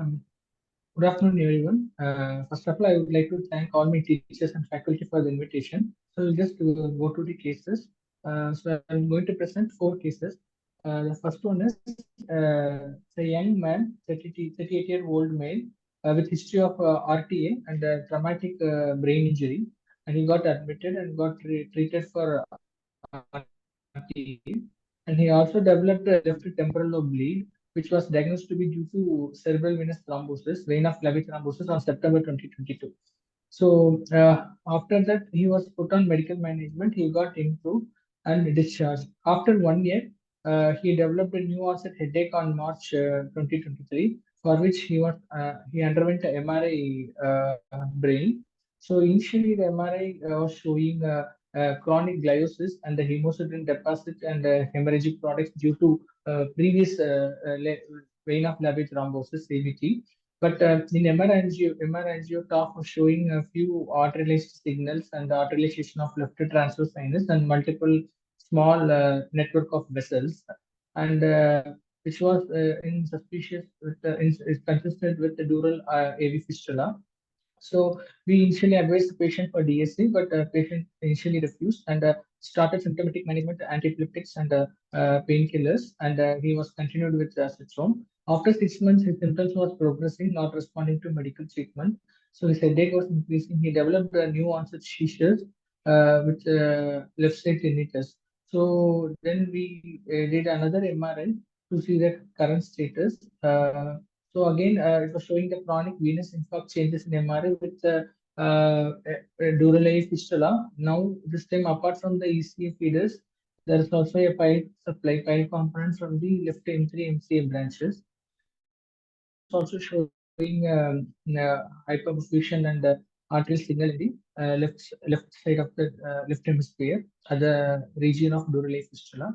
Good afternoon, everyone. First of all, I would like to thank all my teachers and faculty for the invitation. So we'll just go to the cases. So I'm going to present 4 cases. The first one is a young man, 38-year-old male, with history of RTA and traumatic brain injury, and he got admitted and got treated for RTA. And he also developed a left temporal lobe bleed, which was diagnosed to be due to cerebral venous thrombosis, vein of Levi thrombosis on September 2022. So after that, he was put on medical management. He got improved and discharged. After 1 year, he developed a new onset headache on March 2023, for which he underwent a MRI brain. So initially, the MRI was showing chronic gliosis and the hemocytin deposit and hemorrhagic products due to previous vein of Levi thrombosis (CVT). But in MR talk was showing a few arterialized signals and the arterialization of left transverse sinus and multiple small network of vessels, and which was in suspicious is consistent with the dural AV fistula. So we initially advised the patient for DSA, but patient initially refused and started symptomatic management, antiepileptics and painkillers, and he was continued with acetone. After 6 months, his symptoms was progressing, not responding to medical treatment. So his headache was increasing. He developed a new onset seizures with left side tinnitus. So then we did another MRI to see the current status. So again, it was showing the chronic venous infarct changes in MRI with a dural A fistula. Now, this time, apart from the ECA feeders, there is also a pile component from the left M3 MCA branches. It's also showing hyperperfusion and arterial signal in the left side of the left hemisphere at the region of dural A fistula.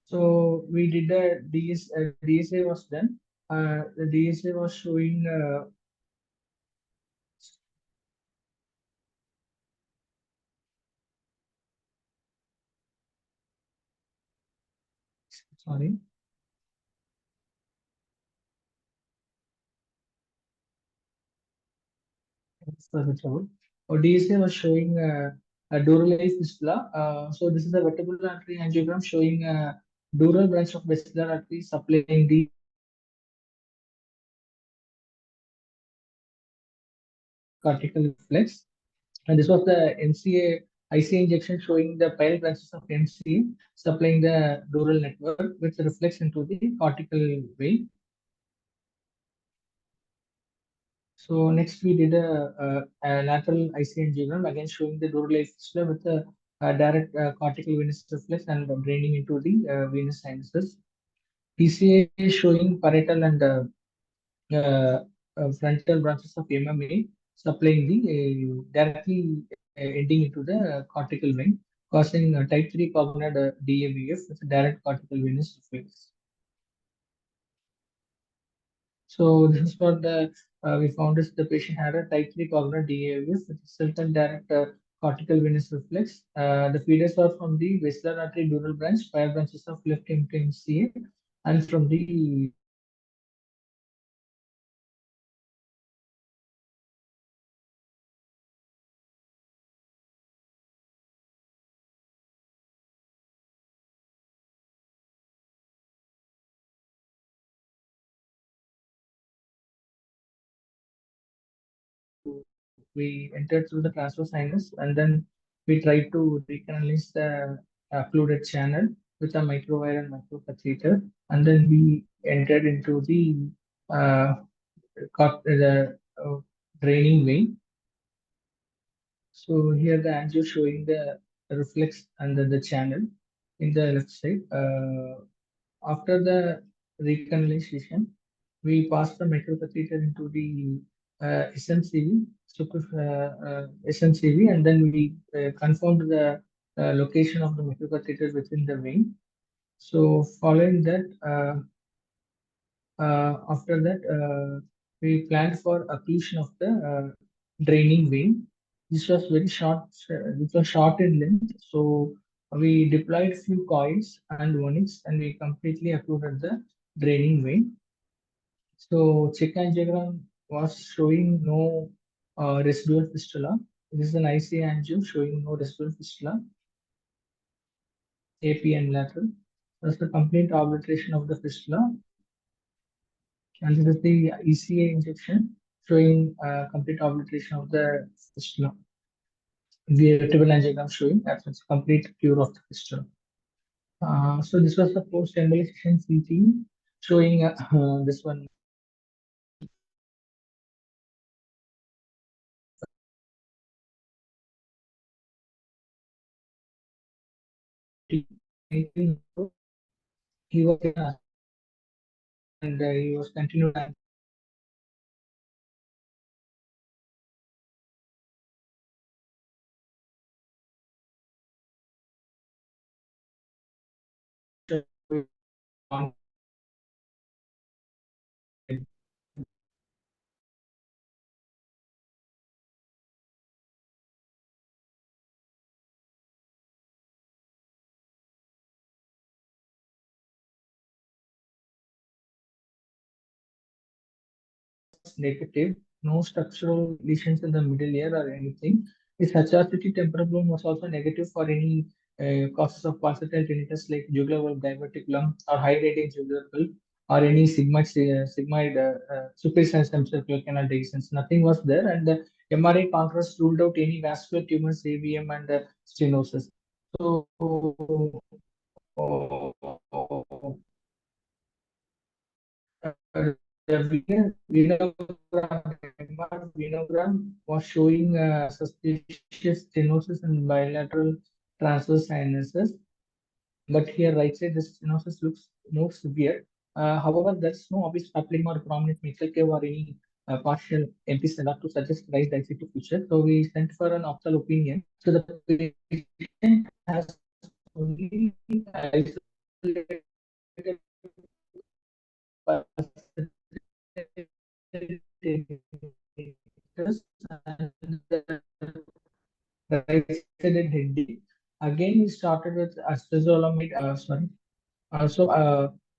So we did a DSA was done. The DSA was showing sorry. DSA was showing a dural A fistula. So this is a vertebral artery angiogram showing a dural branch of vesicular artery supplying the cortical reflex. And this was the MCA IC injection showing the pile branches of MCA supplying the dural network, which reflects into the cortical vein. So next we did a lateral IC angiogram, again showing the dural fistula with a direct cortical venous reflex and draining into the venous sinuses. PCA is showing parietal and frontal branches of MMA supplying the directly ending into the cortical vein, causing type 3 cognate DAVF with a direct cortical venous reflex. So this is what the we found is the patient had a type 3 cognate DAVF with certain direct cortical venous reflex. The feeders are from the vesicular artery dural branch, 5 branches of left MCA, and from the we entered through the transverse sinus, and then we tried to recanalize the occluded channel with a microwire and microcatheter, and then we entered into the uh, draining vein. So here the angio showing the reflex under the channel in the left side. After the recanalization, we passed the microcatheter into the SMCV, SMCV, and then we confirmed the location of the microcatheter within the vein. So following that, after that, we planned for occlusion of the draining vein. This was very short, it was short in length. So we deployed few coils and onyx and we completely occluded the draining vein. So check angiogram was showing no residual fistula. This is an IC angio showing no residual fistula, AP and lateral. That's the complete obliteration of the fistula. And this is the ECA injection showing complete obliteration of the fistula. The vertebral angiogram showing that's complete cure of the fistula. So this was the post-embolization CT showing this one. He was and he was continued. Negative, no structural lesions in the middle ear or anything. His HRCT temporal bone was also negative for any causes of pulsatile tinnitus like jugular valve diverticulum or high radiant jugular valve or any sigmoid superior semicircular canal dehiscence. Nothing was there, and the MRI contrast ruled out any vascular tumors, AVM, and stenosis. So, the venogram was showing suspicious stenosis and bilateral transverse sinuses, but here right side the stenosis looks more severe. However, there's no obvious papilloma or prominent nasal cave or any partial emphysema to suggest raised dissective feature. So we sent for an optal opinion. So the patient has only isolated and right-sided headache. Again, we started with acetazolamide.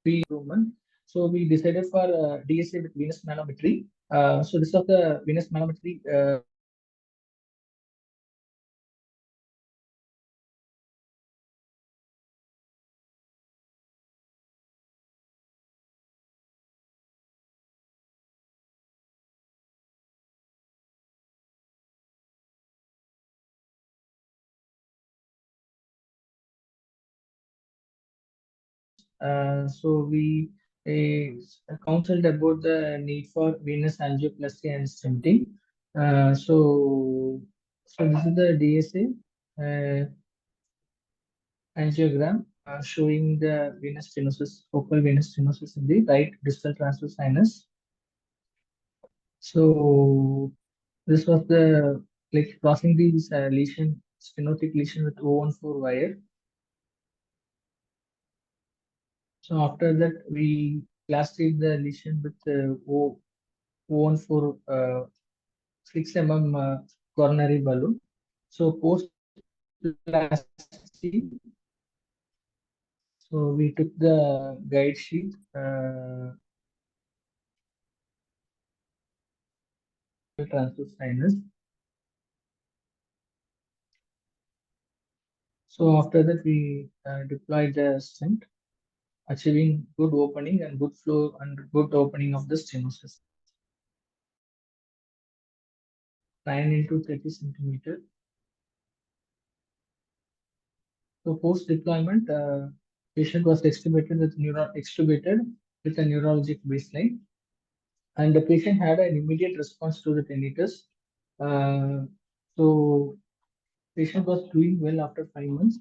We improvement. So we decided for DSA with venous manometry. So this was the venous manometry. So we counseled about the need for venous angioplasty and stenting. So this is the DSA angiogram showing the venous stenosis, focal venous stenosis in the right distal transverse sinus. So this was the like crossing these lesion, stenotic lesion with O14 wire. So after that, we classified the lesion with O14 6 coronary balloon. So post plasty, so we took the guide sheet. Transverse sinus. So after that, we deployed the stent, achieving good opening and good flow and good opening of the stenosis. 9 into 30 centimeter. So post deployment, patient was extubated with a neurologic baseline, and the patient had an immediate response to the tinnitus. Uh, so patient was doing well after 5 months.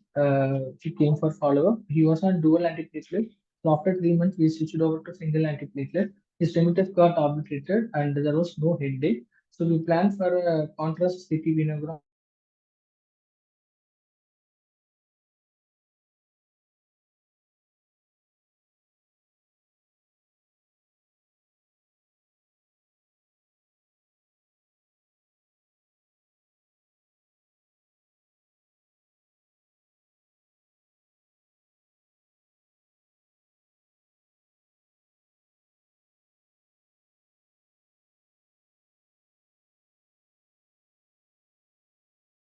He came for follow-up. He was on dual antiplatelet. So after 3 months, we switched over to single antiplatelet. His tinnitus got obliterated and there was no headache. So we planned for a contrast CT venogram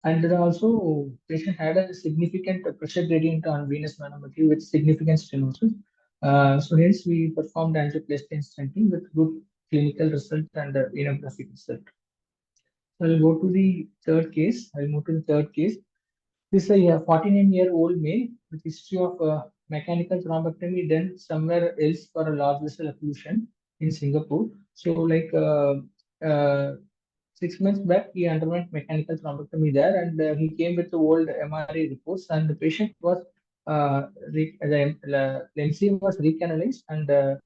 And then also, patient had a significant pressure gradient on venous manometry with significant stenosis. So hence we performed angioplasty and stenting with good clinical result and venographic result. So I'll go to the third case. I'll move to the third case. This is a 49-year-old male with history of mechanical thrombectomy done somewhere else for a large vessel occlusion in Singapore. So uh, 6 months back, he underwent mechanical thrombectomy there, and he came with the old MRI reports. And the patient was the MCM was recanalized, and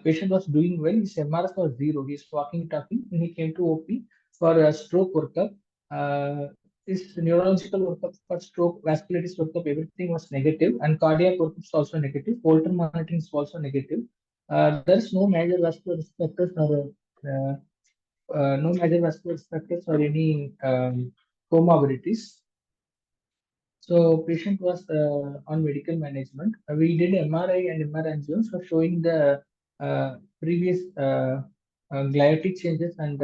patient was doing well. His MRS was zero. He's walking, talking, and he came to OP for a stroke workup. His neurological workup for stroke, vasculitis workup, everything was negative, and cardiac workup is also negative. Holter monitoring is also negative. There's no major vascular risk factors or no major vascular factors or any comorbidities. So patient was on medical management. We did MRI and MR angio, so showing the previous gliotic changes and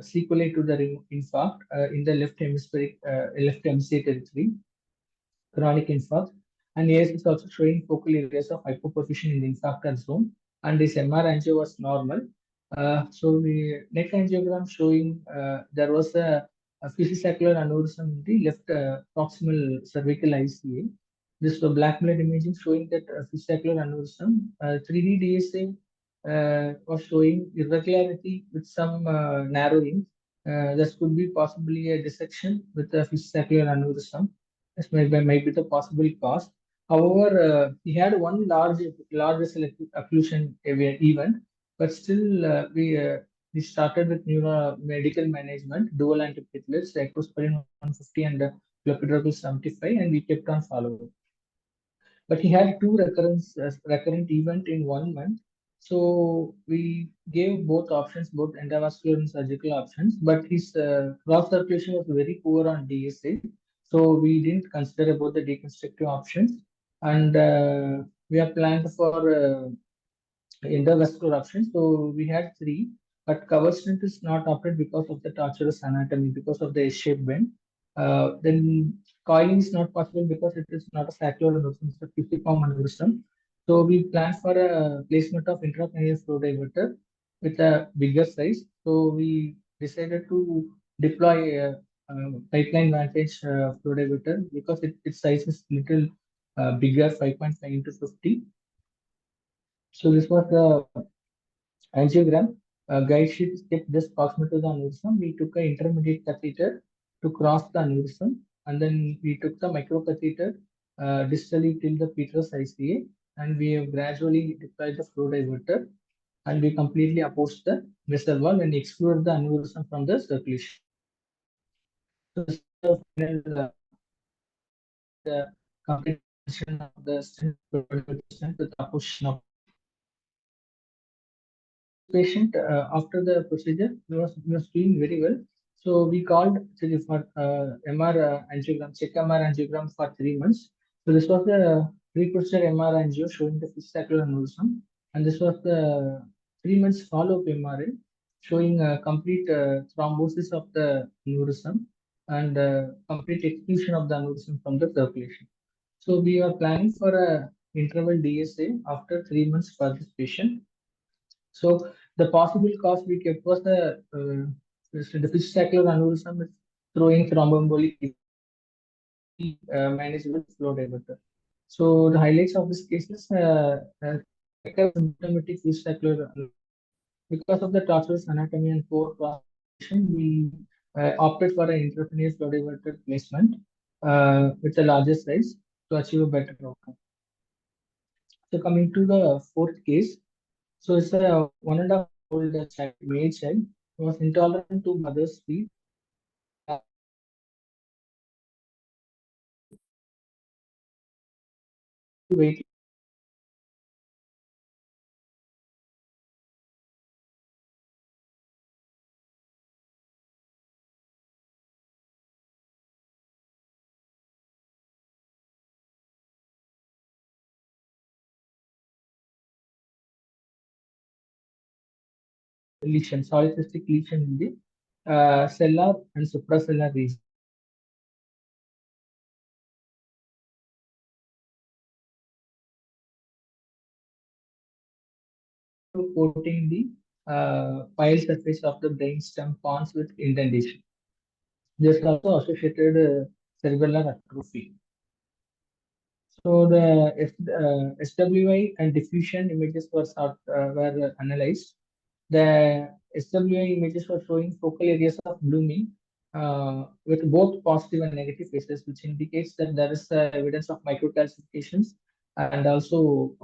sequelae to the infarct in the left hemispheric, left MCA territory, chronic infarct. And AS is also showing focal areas of hypoperfusion in the infarctal zone. And this MR angio was normal. So the neck angiogram showing there was a physiosacral aneurysm in the left proximal cervical ICA. This black blood imaging showing that physiosacral aneurysm. 3D DSA was showing irregularity with some narrowing. This could be possibly a dissection with a physiosacral aneurysm. This might be the possible cause. However, he had one large vessel occlusion event, but still we started with medical management, dual antiplatelets, cyclosporin 150 and clopidogrel 75, and we kept on following. But he had two recurrent event in 1 month. So we gave both options, both endovascular and surgical options, but his cross circulation was very poor on DSA. So we didn't consider about the deconstructive options. And we are planned for endovascular options. So we had three, but cover stent is not opted because of the tortuous anatomy, because of the S-shaped bend. Then coiling is not possible because it is not a sacral aneurysm, it's a fusiform aneurysm. So we plan for a placement of intracranial flow diverter with a bigger size. So we decided to deploy a pipeline vantage flow diverter because its size is little bigger, 5.5 into 50. So this was the angiogram. Guide sheet kept this proximal to the aneurysm. We took an intermediate catheter to cross the aneurysm, and then we took the microcatheter distally till the petrous ICA, and we have gradually deployed the flow diverter, and we completely opposed the vessel wall and excluded the aneurysm from the circulation. So this is the final the complete of the stent with opposition of patient after the procedure he was doing very well. So we called actually for MR angiogram, check MR angiogram for 3 months. So this was the pre-procedure MR angio showing the fistula aneurysm, and this was the 3 months follow-up MRI showing complete thrombosis of the aneurysm and complete exclusion of the aneurysm from the circulation. So we are planning for a interval DSA after 3 months for this patient. So the possible cause we kept was the fistula aneurysm is throwing thromboembolic manageable flow diverter. So the highlights of this case is symptomatic fistula because of the tortuous anatomy and poor cross-section, we opted for an intracranial flow diverter placement with a larger size to achieve a better outcome. So coming to the fourth case, so it's a 1.5-year-old child, male child, who was intolerant to mother's feed. Weight lesion, solid cystic lesion in the cellular and supracellular region. coating the pile surface of the brainstem pons with indentation. This is also associated cerebellar atrophy. So the SWI and diffusion images were analyzed. The SWI images were showing focal areas of blooming with both positive and negative phases, which indicates that there is evidence of microcalcifications and also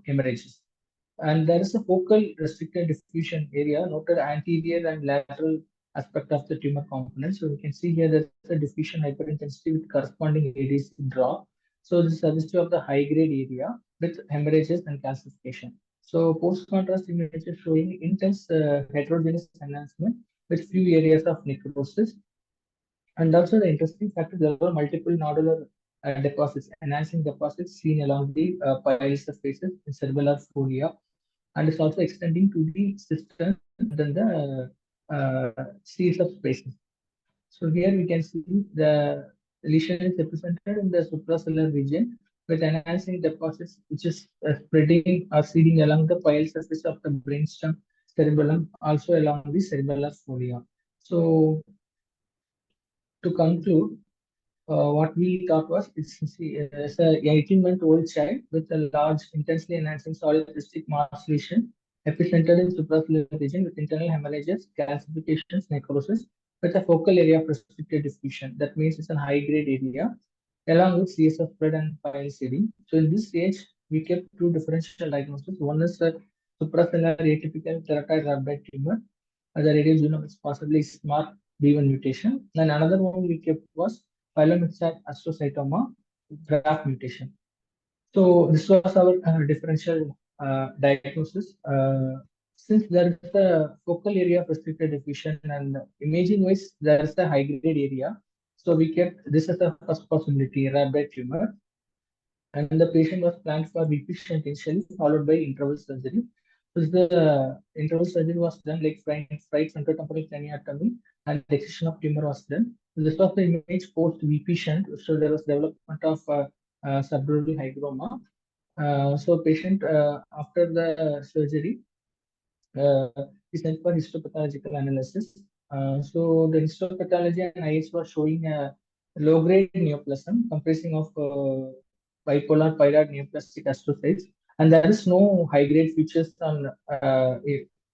hemorrhages. And there is a focal restricted diffusion area noted anterior and lateral aspect of the tumor component. So we can see here there's a diffusion hyperintensity with corresponding ADC drop. So this is suggestive of the high grade area with hemorrhages and calcification. So post-contrast images showing intense heterogeneous enhancement with few areas of necrosis. And also the interesting fact is there were multiple nodular deposits, enhancing deposits seen along the pile surfaces in cerebellar folia, and it's also extending to the system than the series of spaces. So here we can see the lesion is represented in the supracellular region with enhancing deposits which is spreading or seeding along the pile surface of the brainstem cerebellum, also along the cerebellar folia. So to conclude, what we thought was it's a 18-month-old child with a large, intensely enhancing solid cystic mass lesion, epicentered in supracellular region with internal hemorrhages, calcifications, necrosis, with a focal area of restricted diffusion. That means it's a high-grade area, along with CSF spread and pile seeding. So in this stage, we kept two differential diagnoses. One is a supracellular atypical teratoid rhabdoid tumor. The radial genome is possibly SMART B1 mutation. And another one we kept was Pilomyxoid astrocytoma graft mutation. So this was our differential diagnosis. Since there is a focal area of restricted diffusion and imaging wise there is a high grade area, so we kept this as a first possibility, rhabdoid tumor, and the patient was planned for VP shunt initially, followed by interval surgery. So the interval surgery was done like right frontotemporal craniotomy, and the excision of tumor was done. So this was the image post VP shunt. So there was development of subdural hygroma. So patient after the surgery uh, is sent for histopathological analysis. So the histopathology and IH was showing a low-grade neoplasm comprising of bipolar pyroid neoplastic astrocytes, and there is no high-grade features on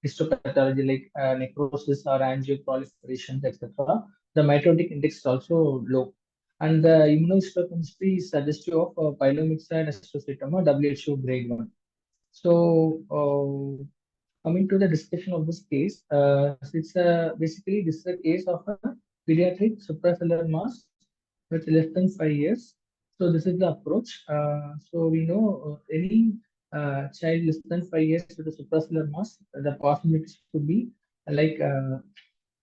histopathology like necrosis or angioproliferation, etc. The mitotic index is also low, and the immunohistochemistry is suggestive of Pilomyxoid astrocytoma WHO grade 1. So, coming to the discussion of this case, basically this is a case of a pediatric supracellular mass with less than 5 years. So this is the approach. So we know any child less than 5 years with a supracellular mass, the possibilities could be like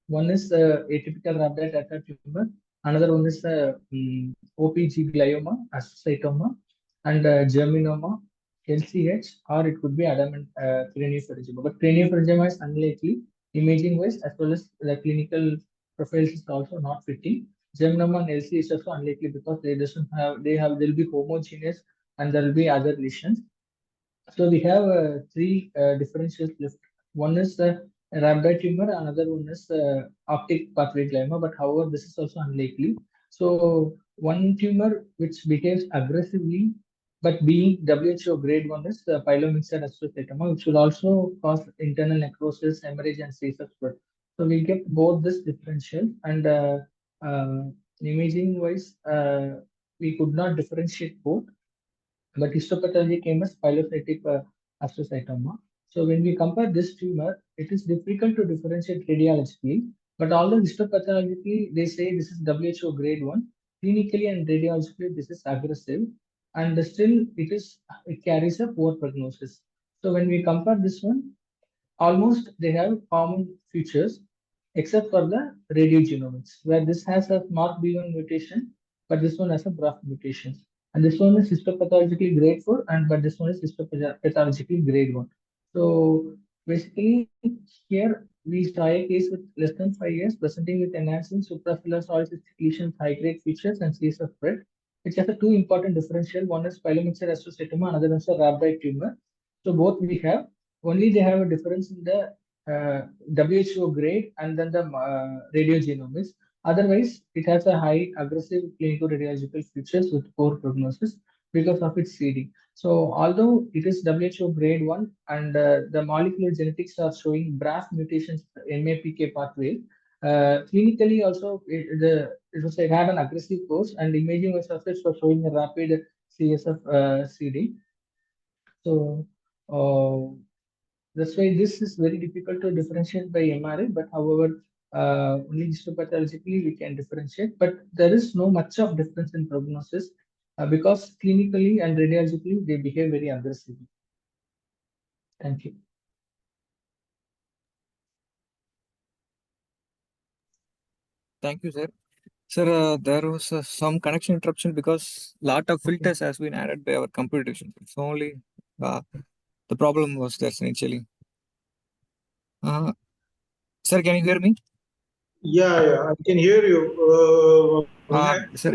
one is atypical rhabdoid arthroid tumor, another one is OPG glioma, astrocytoma, and germinoma, LCH, or it could be adamant craniopharyngoma. But craniopharyngoma is unlikely, imaging wise, as well as the clinical profiles is also not fitting. Germinoma and LCH is also unlikely because they'll be homogeneous and there will be other lesions. So we have three differentials left. One is the rhabdoid tumor, another one is optic pathway glioma, but however, this is also unlikely. So one tumor which behaves aggressively, but being WHO grade 1 is the Pilomyxoid astrocytoma, which will also cause internal necrosis, hemorrhage, and CSF spread. So we get both this differential, and uh, imaging wise, we could not differentiate both, but histopathology came as pilocytic astrocytoma. So when we compare this tumor, it is difficult to differentiate radiologically. But although histopathologically they say this is WHO grade 1, clinically and radiologically this is aggressive, and still it carries a poor prognosis. So when we compare this one, almost they have common features except for the radiogenomics, where this has a SMART-B1 mutation, but this one has a BRAF mutation. And this one is histopathologically grade 4, and but this one is histopathologically grade 1. So basically, here we saw a case with less than 5 years presenting with enhancing supracellular solid cystic lesions, high-grade features, and CSF spread, which has a two important differential. One is Pilomyxoid astrocytoma, another is a rhabdoid tumor. So both we have. only they have a difference in the WHO grade and then the radiogenomics. Otherwise, it has a high aggressive clinical radiological features with poor prognosis because of its seeding. So, although it is WHO grade 1 and the molecular genetics are showing BRAF mutations MAPK pathway, clinically also it had an aggressive course and imaging was also showing a rapid CSF seeding. So, uh, that's why this is very difficult to differentiate by MRI, but however, only histopathologically we can differentiate. But there is no much of difference in prognosis because clinically and radiologically they behave very aggressively. Thank you. Thank you, sir. Sir, there was some connection interruption because lot of filters has been added by our computation. So only the problem was there initially. Sir, can you hear me? Yeah, I can hear you. Go ahead. Sir,